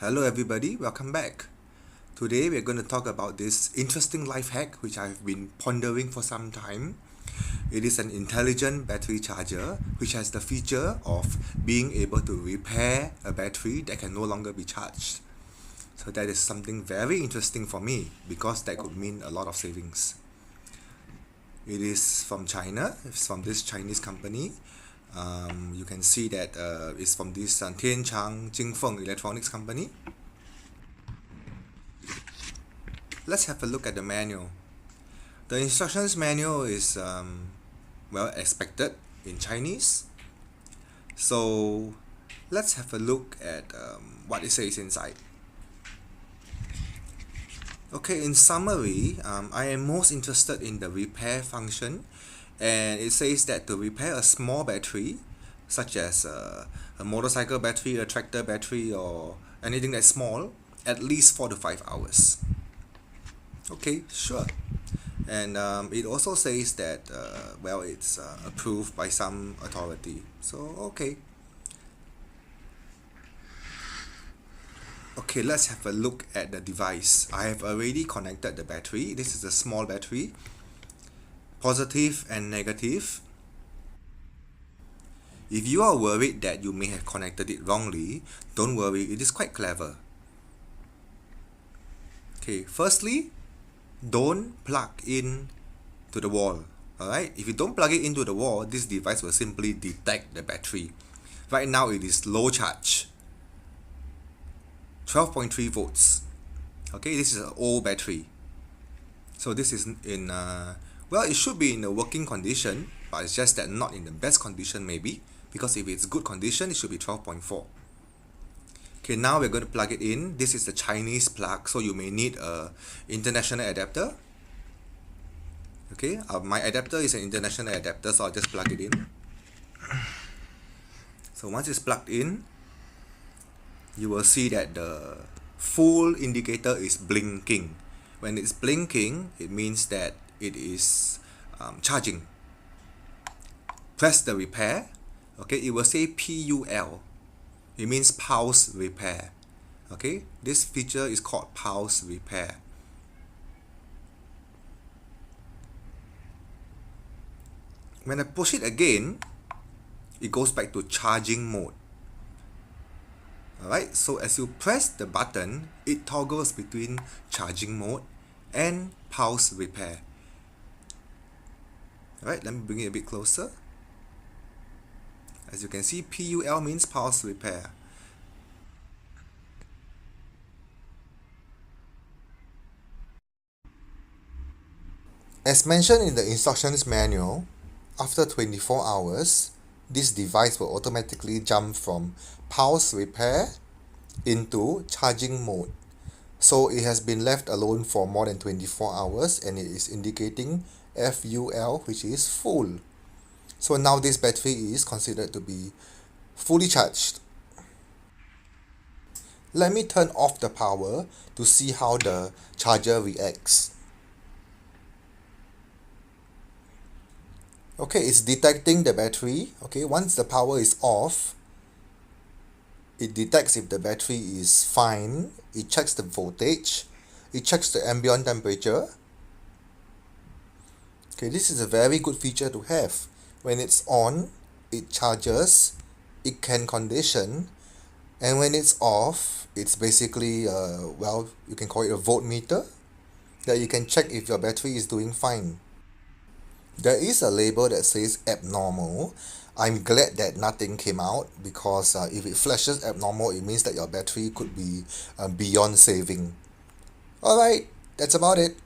Hello everybody, welcome back. Today we're going to talk about this interesting life hack which I've been pondering for some time. It is an intelligent battery charger which has the feature of being able to repair a battery that can no longer be charged. So that is something very interesting for me because that could mean a lot of savings. It is from China, it's from this Chinese company. You can see that it's from this Tianchang Jingfeng Electronics company. Let's have a look at the manual. The instructions manual is well expected in Chinese. So let's have a look at what it says inside. Okay, in summary, I am most interested in the repair function, and it says that to repair a small battery such as a motorcycle battery, a tractor battery, or anything that's small, at least 4 to 5 hours. Okay, sure. And it also says that well, it's approved by some authority, so okay. Okay, let's have a look at the device. I have already connected the battery. This is a small battery, positive and negative. If you are worried that you may have connected it wrongly, don't worry, it is quite clever. Okay, firstly, don't plug in to the wall. Alright, if you don't plug it into the wall, this device will simply detect the battery. Right now it is low charge, 12.3 volts. Okay, this is an old battery. So this is in well, it should be in a working condition, but it's just that not in the best condition maybe, because if it's good condition, it should be 12.4. Okay, now we're going to plug it in. This is the Chinese plug, so you may need a international adapter. Okay, my adapter is an international adapter, so I'll just plug it in. So once it's plugged in, you will see that the full indicator is blinking. When it's blinking, it means that it is charging. Press the repair. Okay, it will say PUL. It means pulse repair. Okay, this feature is called pulse repair. When I push it again, it goes back to charging mode. Alright, so as you press the button, it toggles between charging mode and pulse repair. Alright, let me bring it a bit closer. As you can see, PUL means pulse repair. As mentioned in the instructions manual, after 24 hours, this device will automatically jump from pulse repair into charging mode. So it has been left alone for more than 24 hours and it is indicating FUL, which is full. So now this battery is considered to be fully charged. Let me turn off the power to see how the charger reacts. Okay, it's detecting the battery. Okay, once the power is off, it detects if the battery is fine. It checks the voltage. It checks the ambient temperature. Okay, this is a very good feature to have. When it's on, it charges, it can condition, and when it's off, it's basically, well, you can call it a voltmeter, that you can check if your battery is doing fine. There is a label that says abnormal. I'm glad that nothing came out because if it flashes abnormal, it means that your battery could be beyond saving. Alright, that's about it.